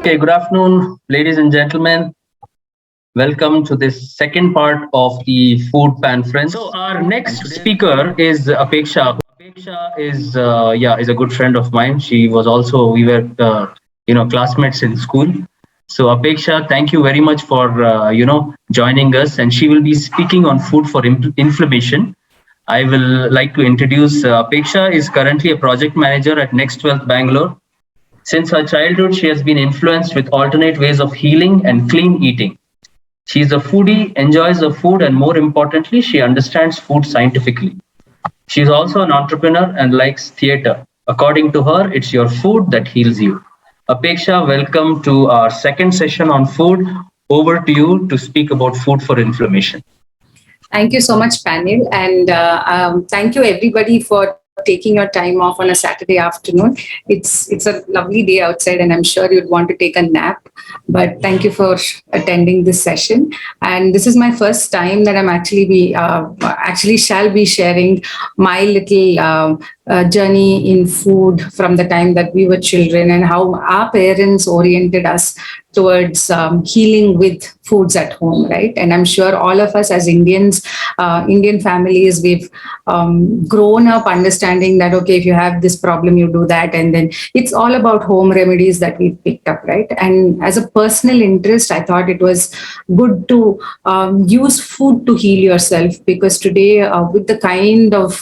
Okay, good afternoon, ladies and gentlemen. Welcome to this second part of the Food Panference. So our next speaker is Apeksha. Apeksha is a good friend of mine. We were classmates in school. So Apeksha, thank you very much for joining us, and she will be speaking on food for inflammation. I will like to introduce Apeksha is currently a project manager at NextWealth Bangalore. Since her childhood, she has been influenced with alternate ways of healing and clean eating. She is a foodie, enjoys the food, and more importantly, she understands food scientifically. She is also an entrepreneur and likes theater. According to her, it's your food that heals you. Apeksha, welcome to our second session on food. Over to you to speak about food for inflammation. Thank you so much, PANIEL, and thank you everybody for taking your time off on a Saturday afternoon. It's a lovely day outside, and I'm sure you'd want to take a nap. But thank you for attending this session. And this is my first time that I'm actually shall be sharing my little journey in food from the time that we were children, and how our parents oriented us towards healing with foods at home, right? And I'm sure all of us as Indians, Indian families, we've grown up understanding that, okay, if you have this problem, you do that. And then it's all about home remedies that we've picked up, right? And as a personal interest, I thought it was good to use food to heal yourself, because today, with the kind of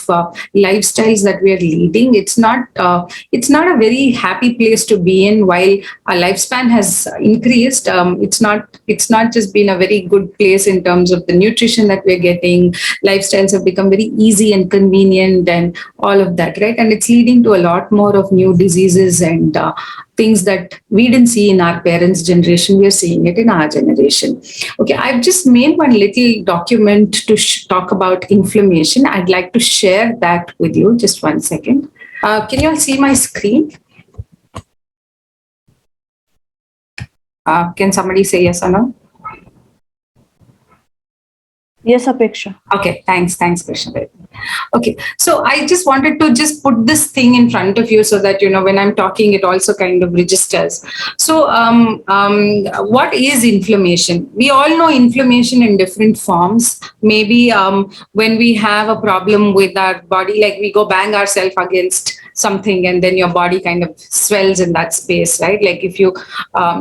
lifestyles that we are leading, it's not a very happy place to be in. While our lifespan has increased, it's not just been a very good place in terms of the nutrition that we're getting. Lifestyles have become very easy and convenient and all of that, right? And it's leading to a lot more of new diseases and things that we didn't see in our parents' generation. We are seeing it in our generation. Okay, I've just made one little document to talk about inflammation. I'd like to share that with you. Just one second. Can you all see my screen? Can somebody say yes or no? Yes, Apeksha. Okay, thanks, Krishna. Okay, so I just wanted to just put this thing in front of you so that, when I'm talking, it also kind of registers. So what is inflammation? We all know inflammation in different forms. Maybe when we have a problem with our body, like we go bang ourselves against something and then your body kind of swells in that space, right? Like if you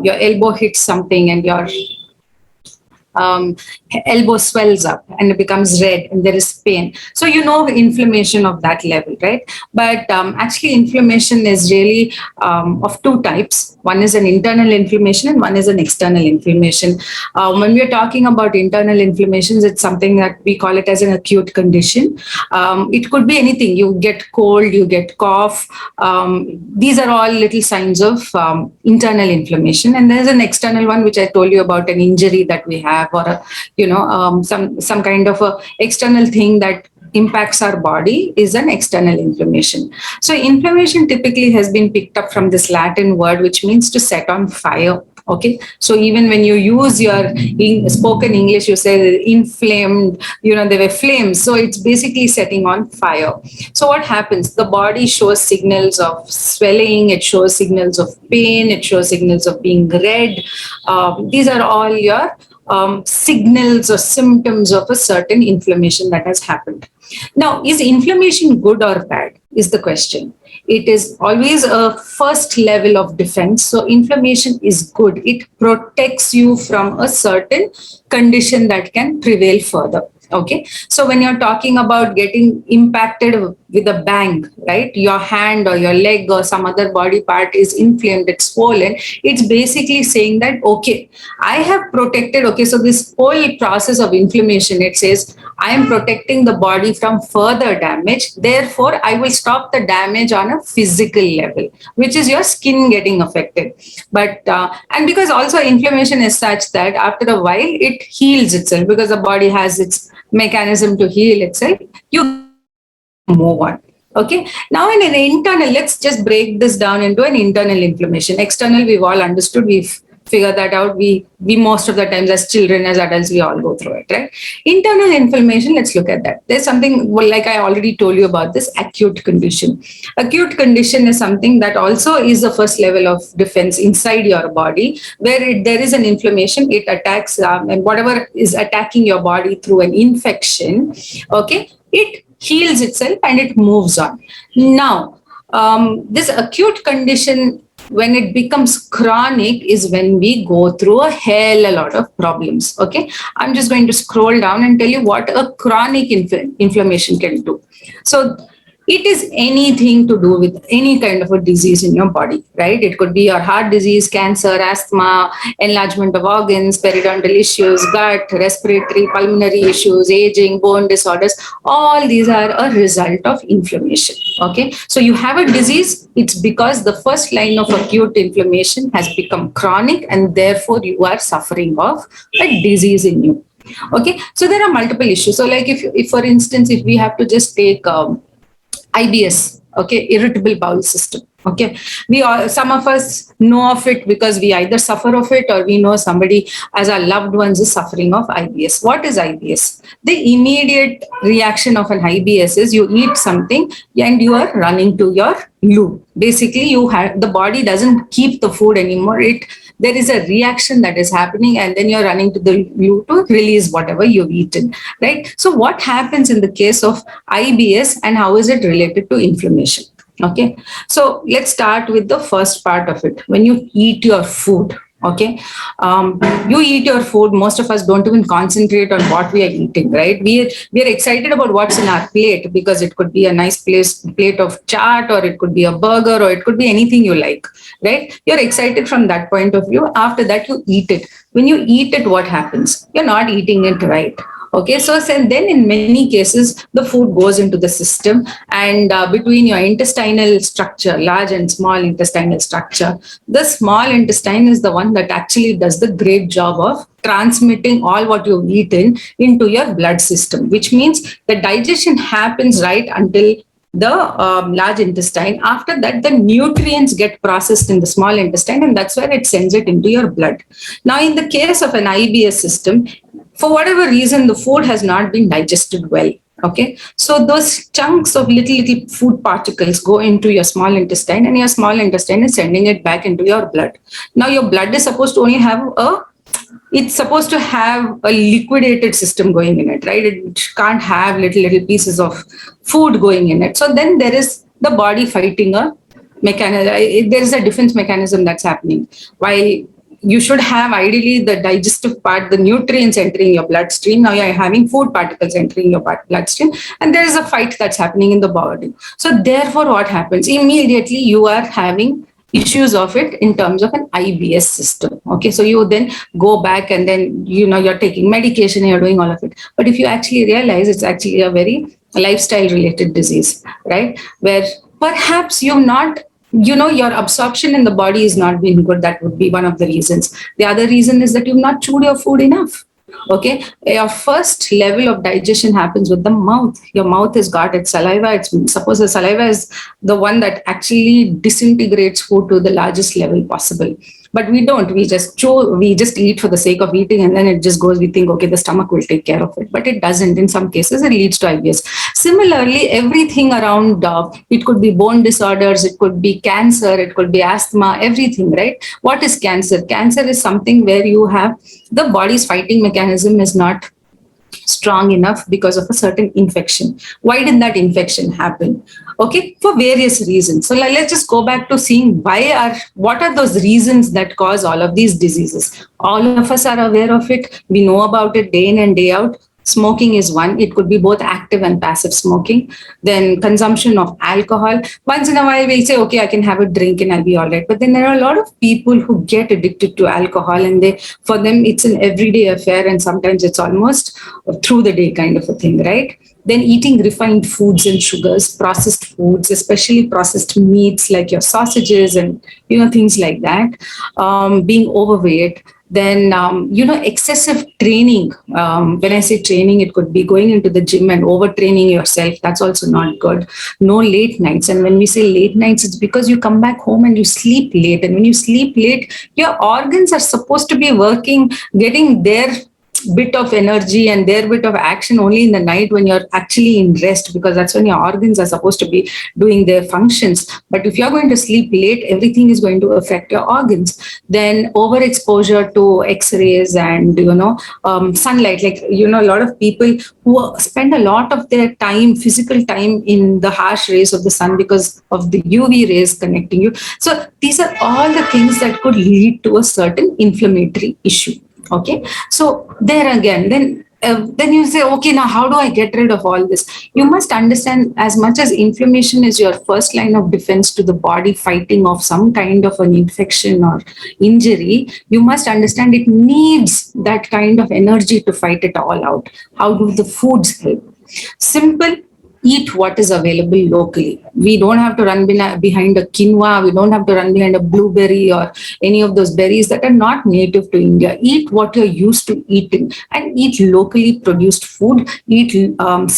your elbow hits something and your elbow swells up and it becomes red and there is pain. So inflammation of that level, right? But actually inflammation is really of two types. One is an internal inflammation and one is an external inflammation. When we are talking about internal inflammations, it's something that we call it as an acute condition. It could be anything. You get cold, you get cough. These are all little signs of internal inflammation. And there's an external one, which I told you about, an injury that we have, or some kind of a external thing that impacts our body is an external inflammation. So inflammation typically has been picked up from this Latin word, which means to set on fire. Okay, so even when you use your spoken English, you say inflamed, there were flames. So it's basically setting on fire. So what happens? The body shows signals of swelling, it shows signals of pain, it shows signals of being red. These are all your signals or symptoms of a certain inflammation that has happened. Now, is inflammation good or bad is the question. It is always a first level of defense. So inflammation is good. It protects you from a certain condition that can prevail further. Okay, so when you're talking about getting impacted with a bang, right, your hand or your leg or some other body part is inflamed, it's swollen, it's basically saying that, okay, I have protected. Okay, so this whole process of inflammation, it says I am protecting the body from further damage, therefore I will stop the damage on a physical level, which is your skin getting affected. But and because also inflammation is such that after a while it heals itself, because the body has its mechanism to heal itself, you move on. Okay, now in an internal, let's just break this down into an internal inflammation. External, we've all understood, we've figure that out. We most of the times, as children, as adults, we all go through it, right? Internal inflammation, let's look at that. There's something, well, like I already told you about this acute condition. Acute condition is something that also is the first level of defense inside your body, where there is an inflammation, it attacks, and whatever is attacking your body through an infection, okay, it heals itself and it moves on. Now, this acute condition, when it becomes chronic, is when we go through a hell a lot of problems. Okay, I'm just going to scroll down and tell you what a chronic inflammation can do. So it is anything to do with any kind of a disease in your body, right? It could be your heart disease, cancer, asthma, enlargement of organs, periodontal issues, gut, respiratory, pulmonary issues, aging, bone disorders. All these are a result of inflammation. Okay, so you have a disease, it's because the first line of acute inflammation has become chronic, and therefore you are suffering of a disease in you. Okay, so there are multiple issues. So like if for instance, if we have to just take IBS, okay, irritable bowel system. Okay, we all, some of us know of it because we either suffer of it or we know somebody as our loved ones is suffering of IBS. What is IBS? The immediate reaction of an IBS is you eat something and you are running to your loo. Basically, you have, the body doesn't keep the food anymore. There is a reaction that is happening, and then you're running to the loo to release whatever you've eaten, right? So what happens in the case of IBS, and how is it related to inflammation? Okay, so let's start with the first part of it. When you eat your food, okay, you eat your food, most of us don't even concentrate on what we are eating, right? We are excited about what's in our plate, because it could be a nice plate of chaat, or it could be a burger, or it could be anything you like, right? You're excited from that point of view. After that, you eat it. When you eat it, what happens? You're not eating it right. Okay, so then in many cases, the food goes into the system, and between your intestinal structure, large and small intestinal structure, the small intestine is the one that actually does the great job of transmitting all what you've eaten into your blood system, which means the digestion happens right until the large intestine. After that, the nutrients get processed in the small intestine, and that's where it sends it into your blood. Now, in the case of an IBS system, for whatever reason, the food has not been digested well. Okay, so those chunks of little food particles go into your small intestine, and your small intestine is sending it back into your blood. Now, your blood is supposed to only have it's supposed to have a liquidated system going in it, right? It can't have little pieces of food going in it. So then there is the body fighting a mechanism. There is a defense mechanism that's happening. While you should have ideally the digestive part, the nutrients entering your bloodstream, now you're having food particles entering your bloodstream, and there is a fight that's happening in the body. So therefore, what happens? Immediately you are having issues of it in terms of an IBS system. Okay, so you then go back, and then you're taking medication, you're doing all of it. But if you actually realize, it's actually a very lifestyle related disease, right? Where perhaps you've not, your absorption in the body is not being good. That would be one of the reasons. The other reason is that you've not chewed your food enough. Okay, your first level of digestion happens with the mouth. Your mouth has got its saliva. It's suppose the saliva is the one that actually disintegrates food to the largest level possible. But we don't. We just chew. We just eat for the sake of eating, and then it just goes. We think, okay, the stomach will take care of it, but it doesn't. In some cases, it leads to IBS. Similarly, everything around it could be bone disorders, it could be cancer, it could be asthma, everything, right? What is cancer? Cancer is something where you have the body's fighting mechanism is not strong enough because of a certain infection. Why did that infection happen? Okay, for various reasons. So let's just go back to seeing what are those reasons that cause all of these diseases. All of us are aware of it. We know about it day in and day out. Smoking is one. It could be both active and passive smoking. Then consumption of alcohol. Once in a while, we say, okay, I can have a drink and I'll be all right. But then there are a lot of people who get addicted to alcohol, and for them, it's an everyday affair. And sometimes it's almost through the day kind of a thing, right? Then eating refined foods and sugars, processed foods, especially processed meats like your sausages and things like that. Being overweight, Then, excessive training. When I say training, it could be going into the gym and overtraining yourself. That's also not good. No late nights. And when we say late nights, it's because you come back home and you sleep late. And when you sleep late, your organs are supposed to be working, getting their bit of energy and their bit of action only in the night when you're actually in rest, because that's when your organs are supposed to be doing their functions. But if you're going to sleep late, everything is going to affect your organs. Then overexposure to x-rays and sunlight, like a lot of people who spend a lot of their time, physical time, in the harsh rays of the sun because of the UV rays connecting you. So these are all the things that could lead to a certain inflammatory issue. Okay, so there again, then you say, okay, now how do I get rid of all this? You must understand, as much as inflammation is your first line of defense to the body fighting off some kind of an infection or injury, you must understand it needs that kind of energy to fight it all out. How do the foods help? Simple: eat what is available locally. We don't have to run behind a quinoa. We don't have to run behind a blueberry or any of those berries that are not native to India. Eat what you're used to eating and eat locally produced food. Eat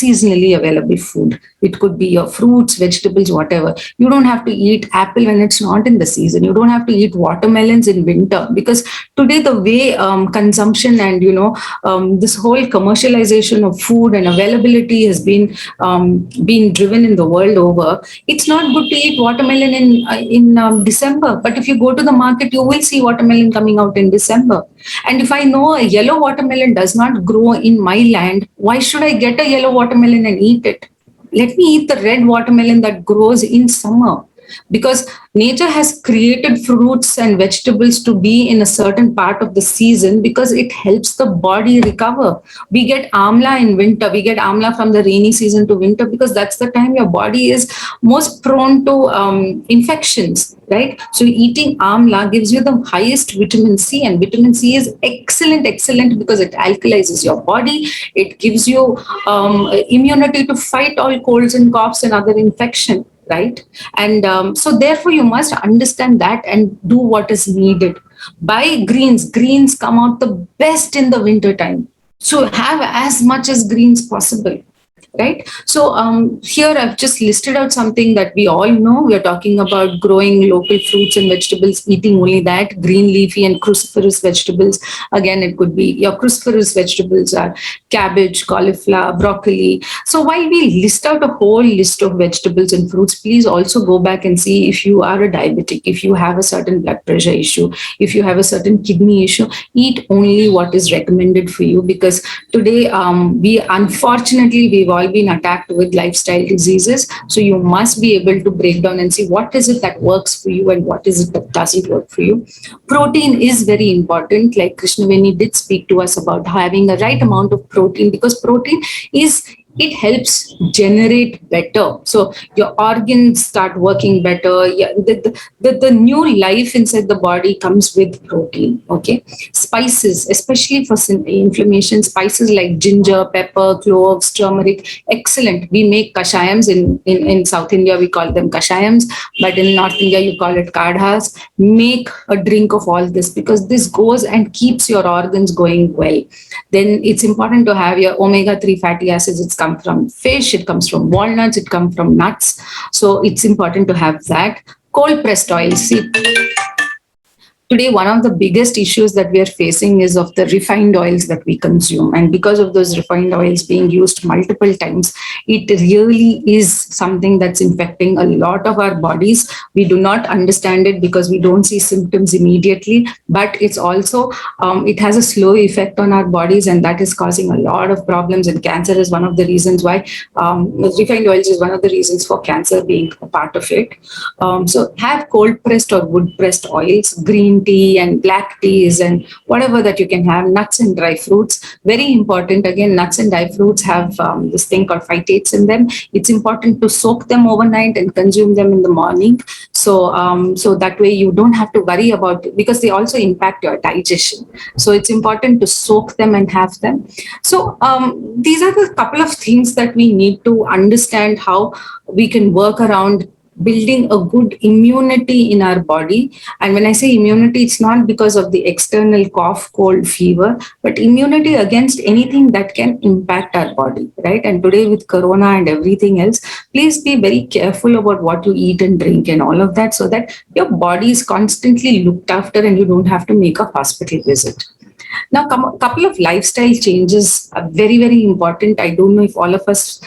seasonally available food. It could be your fruits, vegetables, whatever. You don't have to eat apple when it's not in the season. You don't have to eat watermelons in winter, because today the way consumption and this whole commercialization of food and availability has been driven in the world over. It's not good to eat watermelon in December, but if you go to the market, you will see watermelon coming out in December. And if I know a yellow watermelon does not grow in my land, why should I get a yellow watermelon and eat it? Let me eat the red watermelon that grows in summer, because nature has created fruits and vegetables to be in a certain part of the season because it helps the body recover. We get amla in winter. We get amla from the rainy season to winter because that's the time your body is most prone to infections, right? So eating amla gives you the highest vitamin C, and vitamin C is excellent because it alkalizes your body. It gives you immunity to fight all colds and coughs and other infection, right? And so therefore you must understand that and do what is needed. Buy greens come out the best in the winter time, so have as much as greens possible, right? So here I've just listed out something that we all know. We're talking about growing local fruits and vegetables, eating only that, green leafy and cruciferous vegetables. Again, it could be your cruciferous vegetables are cabbage, cauliflower, broccoli. So while we list out a whole list of vegetables and fruits, please also go back and see if you are a diabetic, if you have a certain blood pressure issue, if you have a certain kidney issue. Eat only what is recommended for you, because today we've all been attacked with lifestyle diseases. So you must be able to break down and see what is it that works for you and what is it that doesn't work for you. Protein is very important. Like Krishnaveni did speak to us about having the right amount of protein, because protein it helps generate better. So your organs start working better. Yeah, the new life inside the body comes with protein. Okay. Spices, especially for inflammation, spices like ginger, pepper, cloves, turmeric, excellent. We make kashayams in South India, we call them kashayams, but in North India, you call it kadhas. Make a drink of all this, because this goes and keeps your organs going well. Then it's important to have your omega-3 fatty acids. It's come from fish, it comes from walnuts, it comes from nuts. So it's important to have that. Cold pressed oils. See, today, one of the biggest issues that we are facing is of the refined oils that we consume. And because of those refined oils being used multiple times, it really is something that's infecting a lot of our bodies. We do not understand it because we don't see symptoms immediately, but it's also, it has a slow effect on our bodies, and that is causing a lot of problems. And cancer is one of the reasons why, refined oils is one of the reasons for cancer being a part of it. So have cold pressed or wood pressed oils, green tea and black teas and whatever that you can have, nuts and dry fruits. Very important. Again, nuts and dry fruits have this thing called phytates in them. It's important to soak them overnight and consume them in the morning. So that way you don't have to worry about it, because they also impact your digestion. So it's important to soak them and have them. So these are the couple of things that we need to understand how we can work around building a good immunity in our body. And when I say immunity, it's not because of the external cough, cold, fever, but immunity against anything that can impact our body, right? And today with Corona and everything else, please be very careful about what you eat and drink and all of that, so that your body is constantly looked after and you don't have to make a hospital visit. Now, a couple of lifestyle changes are very, very important. I don't know if all of us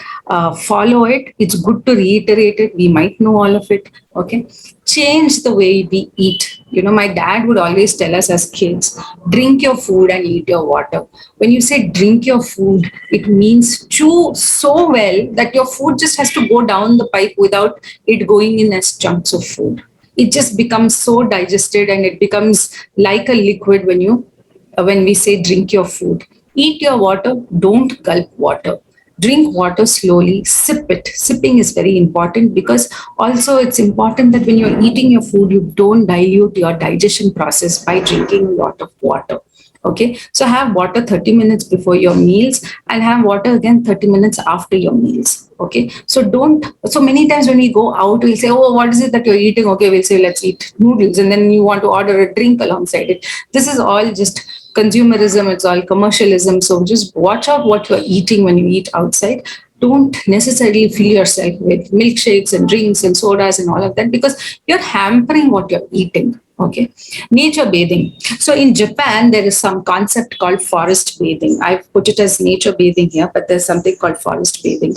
follow it. It's good to reiterate it. We might know all of it. Okay. Change the way we eat. You know, my dad would always tell us as kids, drink your food and eat your water. When you say drink your food, it means chew so well that your food just has to go down the pipe without it going in as chunks of food. It just becomes so digested and it becomes like a liquid when we say drink your food. Eat your water, don't gulp water. Drink water slowly, sip it. Sipping is very important because also it's important that when you're eating your food, you don't dilute your digestion process by drinking a lot of water. Okay, so have water 30 minutes before your meals and have water again 30 minutes after your meals. Okay, so don't, so many times when we go out, we'll say, oh, what is it that you're eating? Okay, we'll say, let's eat noodles. And then you want to order a drink alongside it. This is all just consumerism, it's all commercialism. So just watch out what you're eating when you eat outside. Don't necessarily fill yourself with milkshakes and drinks and sodas and all of that, because you're hampering what you're eating. Okay. Nature bathing. So in Japan, there is some concept called forest bathing. I've put it as nature bathing here, but there's something called forest bathing.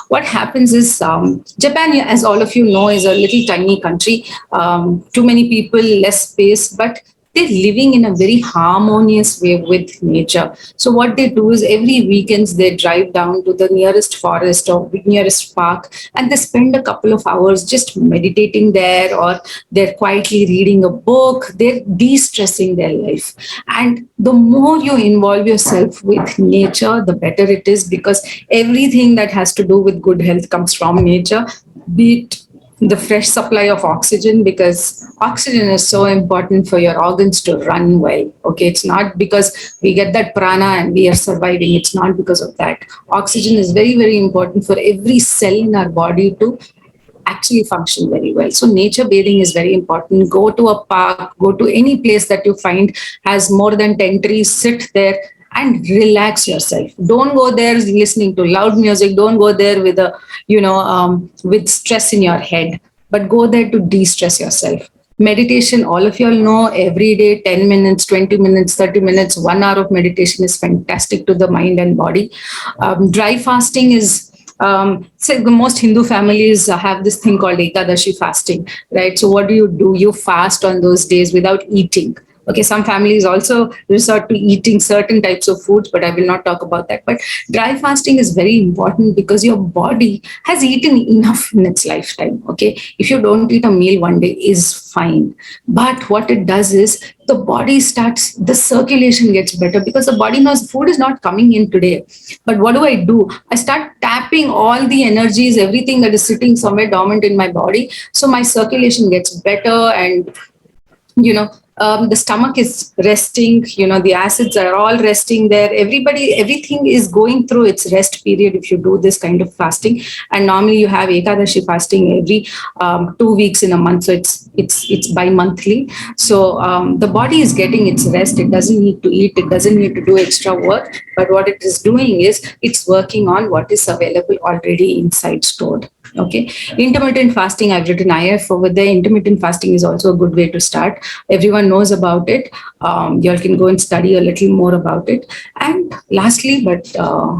What happens is Japan, as all of you know, is a little tiny country. Too many people, less space, but they're living in a very harmonious way with nature. So what they do is every weekends they drive down to the nearest forest or nearest park and they spend a couple of hours just meditating there, or they're quietly reading a book. They're de-stressing their life. And the more you involve yourself with nature, the better it is, because everything that has to do with good health comes from nature, be it the fresh supply of oxygen, because oxygen is so important for your organs to run well. Okay, it's not because we get that prana and we are surviving. It's not because of that. Oxygen is very, very important for every cell in our body to actually function very well. So nature bathing is very important. Go to a park, go to any place that you find has more than 10 trees, sit there and relax yourself. Don't go there listening to loud music. Don't go there with with stress in your head, but go there to de-stress yourself. Meditation, all of you all know, every day 10 minutes, 20 minutes, 30 minutes, 1 hour of meditation is fantastic to the mind and body. Dry fasting is so the most Hindu families have this thing called Ekadashi fasting, right? So what do? You fast on those days without eating. Okay, some families also resort to eating certain types of foods, but I will not talk about that. But dry fasting is very important because your body has eaten enough in its lifetime. Okay, if you don't eat a meal one day is fine, but what it does is the body starts, the circulation gets better because the body knows food is not coming in today. But what do? I start tapping all the energies, everything that is sitting somewhere dormant in my body, so my circulation gets better, and the stomach is resting, the acids are all resting there. Everything is going through its rest period if you do this kind of fasting. And normally you have Ekadashi fasting every 2 weeks in a month. So it's bi-monthly. So the body is getting its rest. It doesn't need to eat. It doesn't need to do extra work. But what it is doing is it's working on what is available already inside stored. Okay. Intermittent fasting, I've written IF over there. Intermittent fasting is also a good way to start. Everyone knows about it. You all can go and study a little more about it. And lastly, but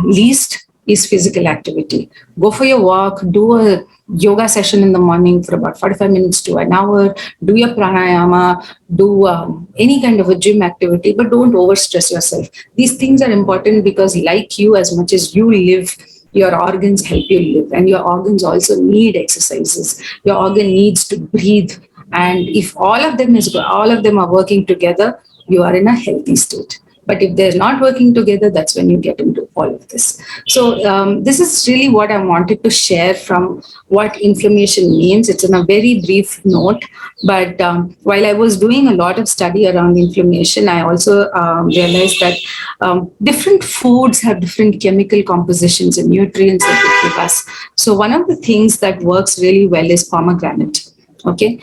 least, is physical activity. Go for your walk, do a yoga session in the morning for about 45 minutes to an hour, do your pranayama, do any kind of a gym activity, but don't overstress yourself. These things are important because, like you, as much as you live, your organs help you live, and your organs also need exercises. Your organ needs to breathe, and if all of them are working together, you are in a healthy state. But if they're not working together, that's when you get into all of this. So this is really what I wanted to share from what inflammation means. It's in a very brief note, but while I was doing a lot of study around inflammation, I also realized that different foods have different chemical compositions and nutrients that they give us. So one of the things that works really well is pomegranate. Okay,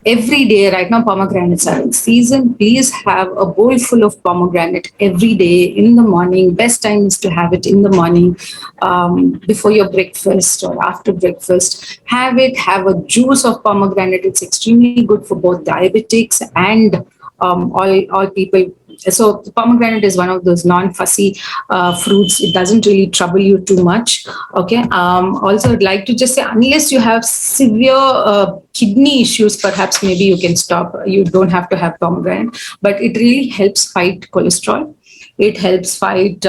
every day right now pomegranates are in season. Please have a bowl full of pomegranate every day in the morning. Best time is to have it in the morning, before your breakfast or after breakfast. Have it, have a juice of pomegranate. It's extremely good for both diabetics and all people. So pomegranate is one of those non-fussy fruits. It doesn't really trouble you too much. Okay. Also, I'd like to just say, unless you have severe kidney issues, perhaps maybe you can stop. You don't have to have pomegranate, but it really helps fight cholesterol. It helps fight,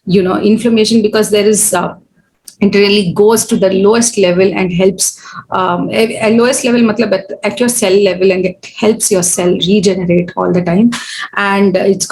inflammation, because there is it really goes to the lowest level and helps, lowest level matlab at your cell level, and it helps your cell regenerate all the time. And it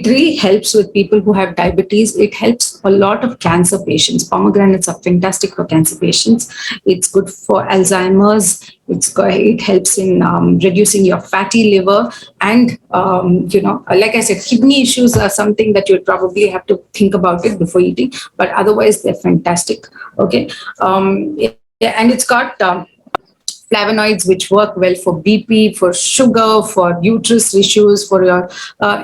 really helps with people who have diabetes. It helps a lot of cancer patients. Pomegranates are fantastic for cancer patients. It's good for Alzheimer's. It helps in reducing your fatty liver. And like I said, kidney issues are something that you'll probably have to think about it before eating, but otherwise they're fantastic. Okay. Yeah, and it's got flavonoids which work well for BP, for sugar, for uterus issues, for your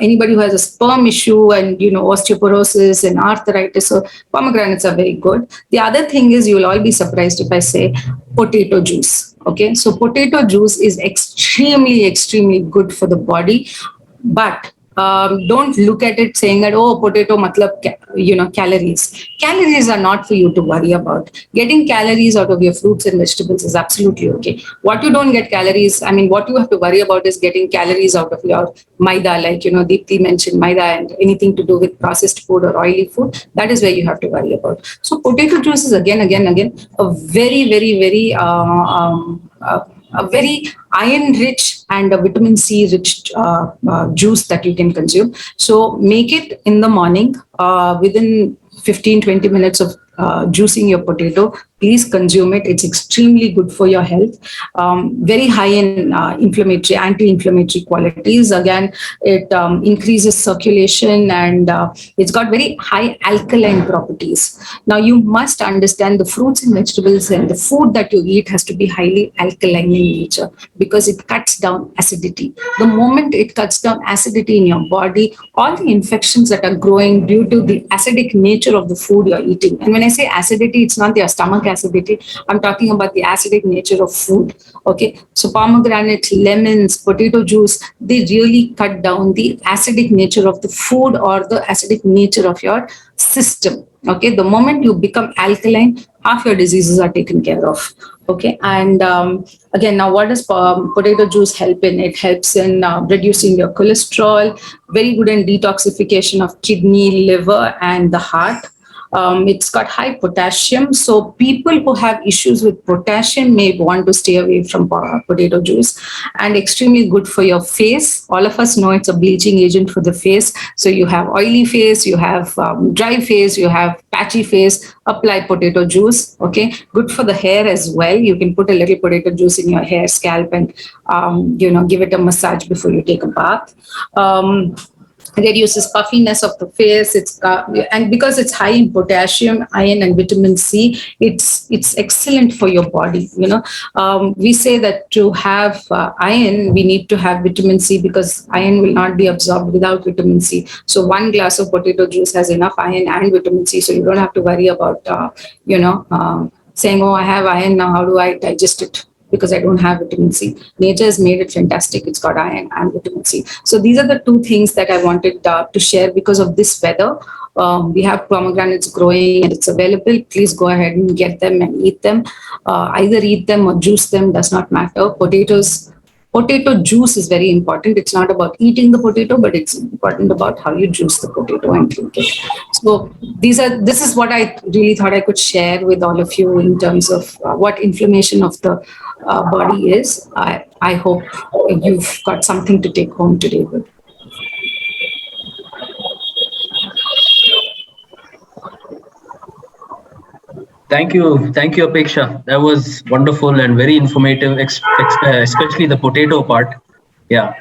anybody who has a sperm issue, and osteoporosis and arthritis. So pomegranates are very good. The other thing is, you'll all be surprised if I say potato juice. Okay, so potato juice is extremely, extremely good for the body, but don't look at it saying that, oh, potato matlab calories. Calories are not for you to worry about. Getting calories out of your fruits and vegetables is absolutely okay. What you don't get calories, I mean, what you have to worry about is getting calories out of your maida, like Deepthi mentioned, maida and anything to do with processed food or oily food. That is where you have to worry about. So potato juice is again a very, very, very a very iron rich and a vitamin C rich juice that you can consume. So make it in the morning, within 15-20 minutes of juicing your potato. Please consume it. It's extremely good for your health. Very high in anti-inflammatory qualities. Again, it increases circulation, and it's got very high alkaline properties. Now, you must understand the fruits and vegetables and the food that you eat has to be highly alkaline in nature, because it cuts down acidity. The moment it cuts down acidity in your body, all the infections that are growing due to the acidic nature of the food you're eating. And when I say acidity, it's not your stomach acidity. I'm talking about the acidic nature of food. Okay. So pomegranate, lemons, potato juice, they really cut down the acidic nature of the food or the acidic nature of your system. Okay. The moment you become alkaline, half your diseases are taken care of. Okay. And again, now what does potato juice help in? It helps in reducing your cholesterol, very good in detoxification of kidney, liver, and the heart. It's got high potassium. So people who have issues with potassium may want to stay away from potato juice. And extremely good for your face. All of us know it's a bleaching agent for the face. So you have oily face, you have dry face, you have patchy face, apply potato juice. Okay, good for the hair as well. You can put a little potato juice in your hair, scalp, and give it a massage before you take a bath. Reduces puffiness of the face. And because it's high in potassium, iron, and vitamin C, it's excellent for your body. We say that to have iron, we need to have vitamin C, because iron will not be absorbed without vitamin C. So one glass of potato juice has enough iron and vitamin C, so you don't have to worry about saying, oh, I have iron now, how do I digest it? Because I don't have vitamin C. Nature has made it fantastic. It's got iron and vitamin C. So these are the two things that I wanted to share because of this weather. We have pomegranates growing and it's available. Please go ahead and get them and eat them. Either eat them or juice them, does not matter. Potato juice is very important. It's not about eating the potato, but it's important about how you juice the potato and drink it. So this is what I really thought I could share with all of you in terms of what inflammation of the body is. I hope you've got something to take home today with. Thank you, Apeksha. That was wonderful and very informative, especially the potato part. Yeah.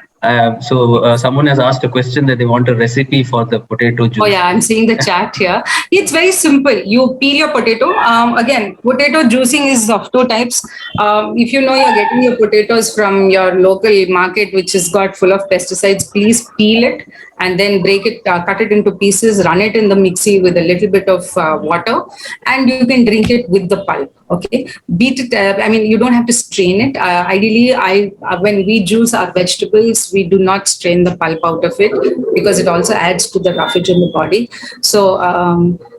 Someone has asked a question that they want a recipe for the potato Oh yeah, juice. I'm seeing the chat here. It's very simple. You peel your potato. Again, potato juicing is of two types. If you know you're getting your potatoes from your local market, which is got full of pesticides, please peel it and then break it, cut it into pieces, run it in the mixie with a little bit of water, and you can drink it with the pulp. Okay, beat it. I mean, you don't have to strain it. Ideally, I when we juice our vegetables, we do not strain the pulp out of it because it also adds to the roughage in the body. So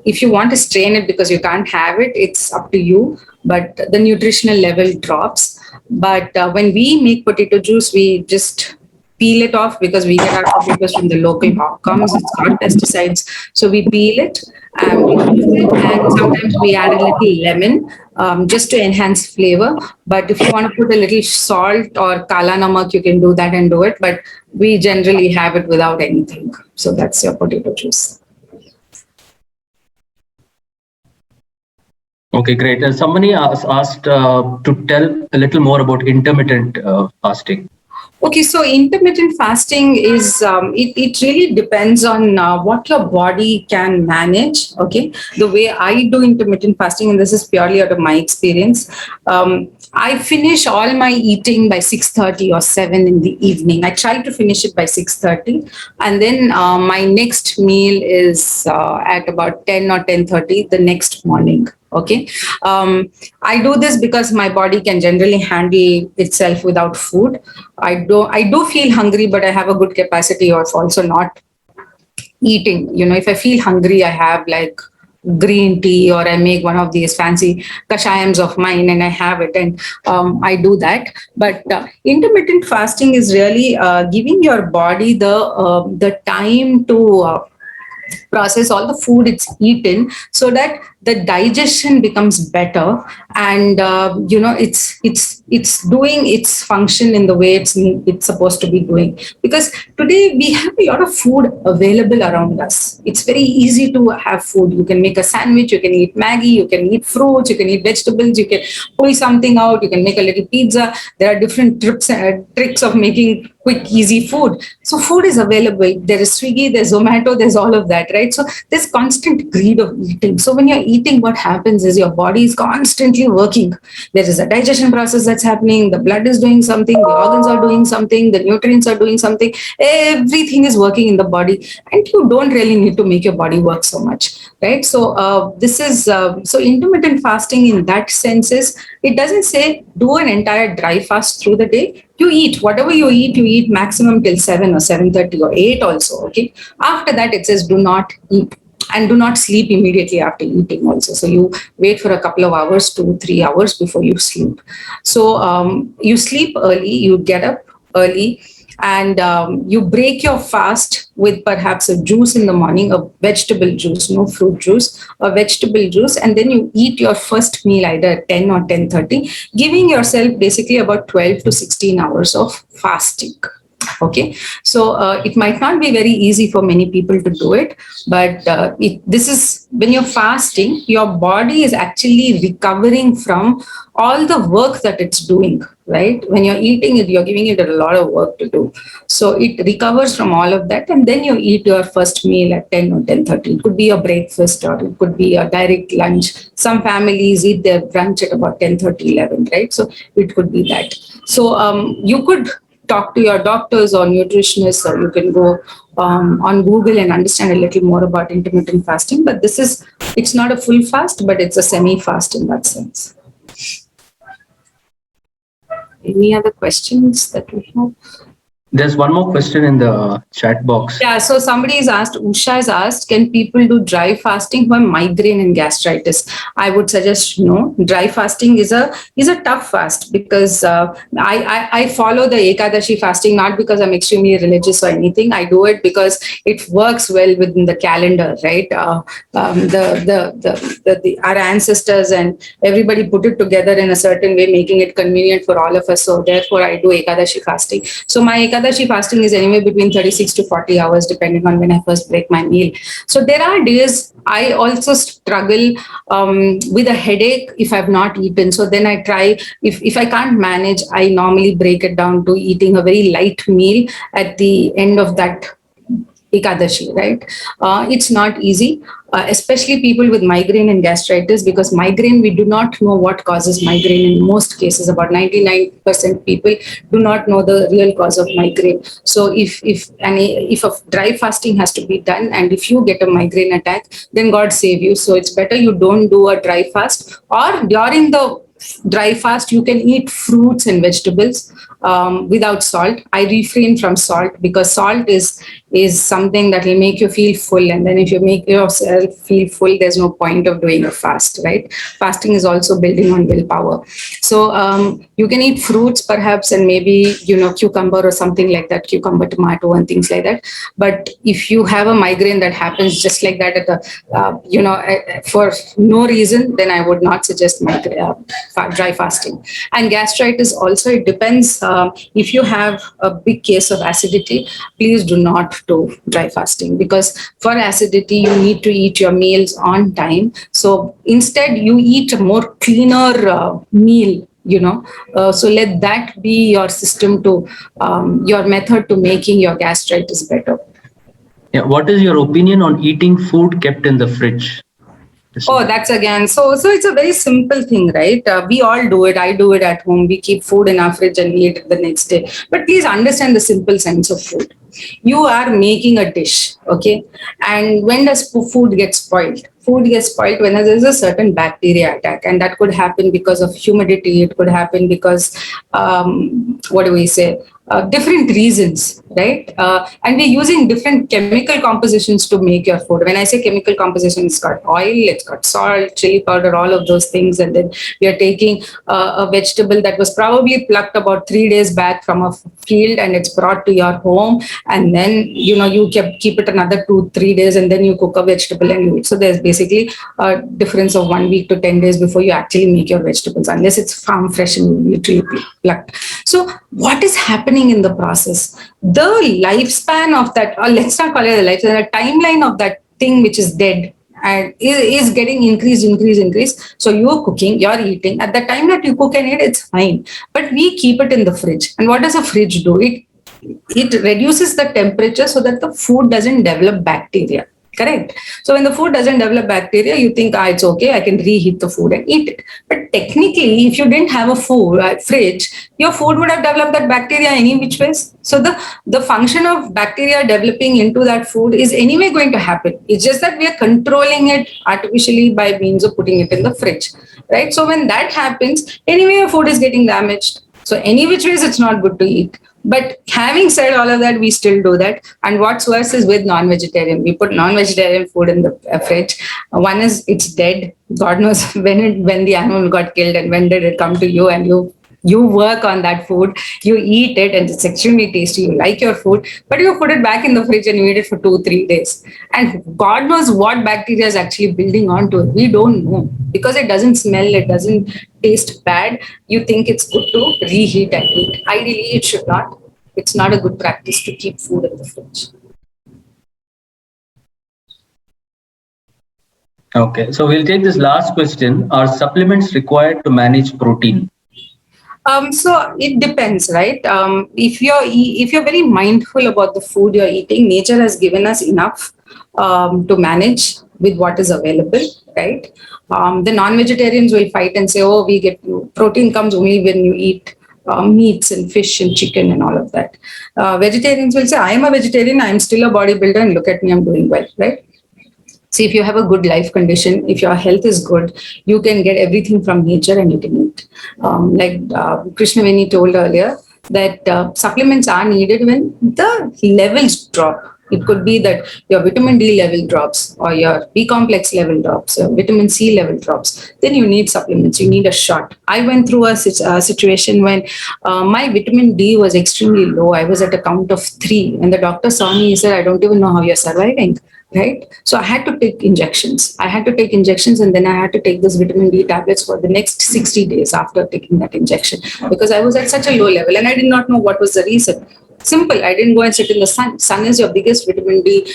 if you want to strain it because you can't have it, it's up to you. But the nutritional level drops. But when we make potato juice, we just peel it off because we get our potatoes from the local outcomes. It's got pesticides. So we peel it and we juice it. And sometimes we add a little lemon just to enhance flavor. But if you want to put a little salt or kala namak, you can do that and do it. But we generally have it without anything. So that's your potato juice. Okay, great. Somebody asked to tell a little more about intermittent fasting. Okay, so intermittent fasting is it really depends on what your body can manage. Okay, the way I do intermittent fasting, and this is purely out of my experience, I finish all my eating by 6:30 or 7 in the evening. I try to finish it by 6:30, and then my next meal is at about 10 or 10:30 the next morning. Okay, I do this because my body can generally handle itself without food. I do feel hungry, but I have a good capacity of also not eating. If I feel hungry, I have like green tea, or I make one of these fancy kashayams of mine and I have it, and I do that. But intermittent fasting is really giving your body the time to process all the food it's eaten, so that the digestion becomes better, and it's doing its function in the way it's supposed to be doing. Because today we have a lot of food available around us. It's very easy to have food. You can make a sandwich, you can eat Maggie, you can eat fruits, you can eat vegetables, you can pull something out, you can make a little pizza. There are different tricks of making quick, easy food. So food is available. There is Swiggy, there's Zomato, there's all of that, right? So there's constant greed of eating. So when you're eating, what happens is your body is constantly working. There is a digestion process that's happening. The blood is doing something. The organs are doing something. The nutrients are doing something. Everything is working in the body, and you don't really need to make your body work so much, right? So this is so intermittent fasting in that sense is, it doesn't say do an entire dry fast through the day. You eat whatever you eat maximum till 7 or 7:30 or 8 also. Okay. After that, it says do not eat, and do not sleep immediately after eating also. So you wait for a couple of hours, 2-3 hours before you sleep. So you sleep early, you get up early, and you break your fast with perhaps a juice in the morning, a vegetable juice, no fruit juice, a vegetable juice, and then you eat your first meal either at 10 or 10:30, giving yourself basically about 12 to 16 hours of fasting. Okay, so it might not be very easy for many people to do it, but this is when you're fasting, your body is actually recovering from all the work that it's doing, right? When you're eating it, you're giving it a lot of work to do. So it recovers from all of that, and then you eat your first meal at 10 or 10:30. It could be a breakfast, or it could be a direct lunch. Some families eat their brunch at about 10:30, 11, right? So it could be that. So you could talk to your doctors or nutritionists, or you can go on Google and understand a little more about intermittent fasting. But it's not a full fast, but it's a semi-fast in that sense. Any other questions that we have? There's one more question in the chat box. Yeah, so somebody has asked, Usha has asked, can people do dry fasting for migraine and gastritis? I would suggest no. Dry fasting is a tough fast, because I follow the Ekadashi fasting not because I'm extremely religious or anything. I do it because it works well within the calendar, right? Our ancestors and everybody put it together in a certain way, making it convenient for all of us. So therefore, I do Ekadashi fasting. So my Ekadashi Ekadashi fasting is anywhere between 36 to 40 hours, depending on when I first break my meal. So there are days I also struggle with a headache if I've not eaten. So then I try, if I can't manage, I normally break it down to eating a very light meal at the end of that Ekadashi, right? It's not easy, especially people with migraine and gastritis, because migraine, we do not know what causes migraine in most cases. About 99% people do not know the real cause of migraine. So if a dry fasting has to be done, and if you get a migraine attack, then God save you. So it's better you don't do a dry fast, or during the dry fast, you can eat fruits and vegetables without salt. I refrain from salt because salt is something that will make you feel full, and then if you make yourself feel full, there's no point of doing a fast, right? Fasting is also building on willpower. So you can eat fruits perhaps, and maybe cucumber or something like that, cucumber, tomato, and things like that. But if you have a migraine that happens just like that at the for no reason, then I would not suggest dry fasting. And gastritis also, it depends. If you have a big case of acidity, please do not do dry fasting, because for acidity you need to eat your meals on time. So instead you eat a more cleaner meal, so let that be your system to your method to making your gastritis better. Yeah, what is your opinion on eating food kept in the fridge? Oh, that's again. So it's a very simple thing, right? We all do it. I do it at home. We keep food in our fridge and we eat it the next day. But please understand the simple sense of food. You are making a dish, okay? And when does food get spoiled? Food gets spoiled when there's a certain bacteria attack, and that could happen because of humidity. It could happen because, what do we say? Different reasons, right? And we're using different chemical compositions to make your food. When I say chemical composition, it's got oil, it's got salt, chili powder, all of those things. And then we are taking a vegetable that was probably plucked about 3 days back from a field, and it's brought to your home. And then, you keep it another 2-3 days, and then you cook a vegetable and you eat. So there's basically a difference of 1 week to 10 days before you actually make your vegetables, unless it's farm fresh and literally plucked. So what is happening in the process? The lifespan of that, or let's not call it the lifespan, the timeline of that thing which is dead and is getting increased. So you're cooking, you're eating. At the time that you cook and eat, it's fine. But we keep it in the fridge. And what does a fridge do? It reduces the temperature so that the food doesn't develop bacteria. Correct. So when the food doesn't develop bacteria, you think, it's okay, I can reheat the food and eat it. But technically, if you didn't have a fridge, your food would have developed that bacteria any which ways. So the function of bacteria developing into that food is anyway going to happen. It's just that we are controlling it artificially by means of putting it in the fridge, right? So when that happens, anyway, your food is getting damaged. So any which ways, it's not good to eat. But having said all of that, we still do that. And what's worse is with non-vegetarian. We put non-vegetarian food in the fridge. One is it's dead. God knows when the animal got killed and when did it come to you, and you work on that food, you eat it, and it's extremely tasty. You like your food, but you put it back in the fridge and you eat it for 2-3 days. And God knows what bacteria is actually building onto it. We don't know, because it doesn't smell, it doesn't taste bad. You think it's good to reheat and eat. Ideally, it should not. It's not a good practice to keep food in the fridge. Okay, so we'll take this last question. Are supplements required to manage protein? So it depends, right? If you're very mindful about the food you're eating, nature has given us enough to manage with what is available, right? The non-vegetarians will fight and say, "Oh, we get protein comes only when you eat meats and fish and chicken and all of that." Vegetarians will say, "I am a vegetarian. I am still a bodybuilder, and look at me, I'm doing well," right? See, if you have a good life condition, if your health is good, you can get everything from nature and you can eat. Like Krishnaveni told earlier, that supplements are needed when the levels drop. It could be that your vitamin D level drops, or your B complex level drops, or vitamin C level drops. Then you need supplements. You need a shot. I went through a situation when my vitamin D was extremely low. I was at a count of 3. And the doctor saw me, he said, "I don't even know how you're surviving." Right? So I had to take injections. And then I had to take this vitamin D tablets for the next 60 days after taking that injection, because I was at such a low level and I did not know what was the reason. Simple. I didn't go and sit in the sun. Sun is your biggest vitamin D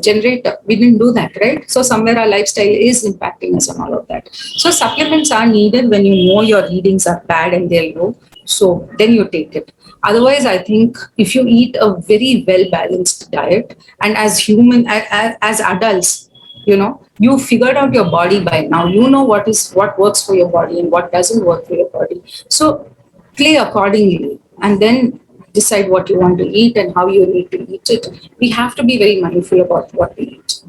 generator. We didn't do that, right? So somewhere our lifestyle is impacting us on all of that. So supplements are needed when you know your readings are bad and they're low. So then you take it. Otherwise, I think if you eat a very well balanced diet, and as adults, you figured out your body by now. You know what works for your body and what doesn't work for your body. So play accordingly, and then decide what you want to eat and how you need to eat it. We have to be very mindful about what we eat.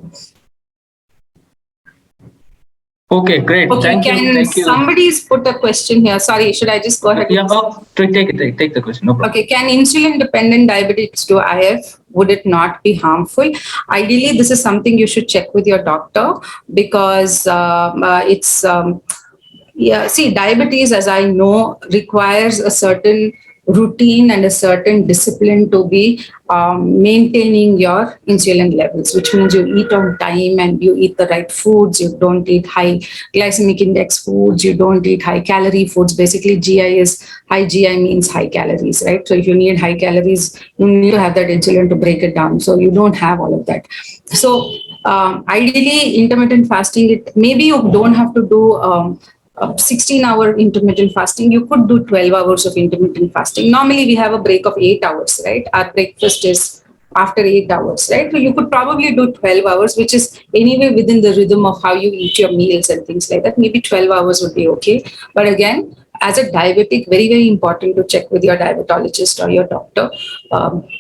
Okay, great. Okay, Thank you. can Thank you. somebody's put a question here? Sorry, should I just go ahead? Yeah, take the question. No problem. Okay, can insulin dependent diabetics do IF? Would it not be harmful? Ideally, this is something you should check with your doctor, because it's yeah, see, diabetes, as I know, requires a certain routine and a certain discipline to be maintaining your insulin levels, which means you eat on time and you eat the right foods. You don't eat high glycemic index foods. You don't eat high calorie foods. Basically, GI is high GI means high calories, right? So if you need high calories, you need to have that insulin to break it down. So you don't have all of that. So ideally, intermittent fasting, maybe you don't have to do 16-hour intermittent fasting. You could do 12 hours of intermittent fasting. Normally, we have a break of 8 hours, right? Our breakfast is after 8 hours, right? So you could probably do 12 hours, which is anyway within the rhythm of how you eat your meals and things like that. Maybe 12 hours would be okay. But again, as a diabetic, very, very important to check with your diabetologist or your doctor,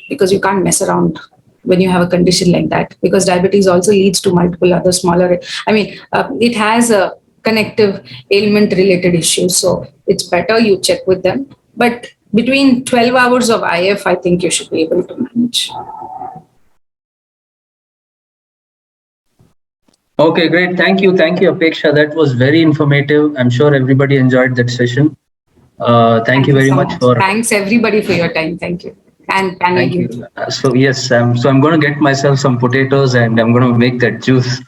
because you can't mess around when you have a condition like that, because diabetes also leads to multiple other smaller, it has a connective ailment related issues. So it's better you check with them. But between 12 hours of IF, I think you should be able to manage. Okay, great. Thank you, Apeksha. That was very informative. I'm sure everybody enjoyed that session. Thank you very so much for. Thanks everybody for your time. Thank you. And Thank you. So yes, I'm going to get myself some potatoes and I'm going to make that juice.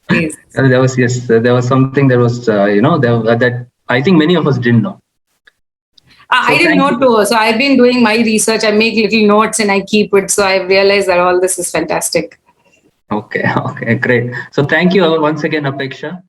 Please. There was something that was that I think many of us didn't know. I didn't know too. So I've been doing my research. I make little notes and I keep it. So I realized that all this is fantastic. Okay, great. So thank you once again, Apeksha.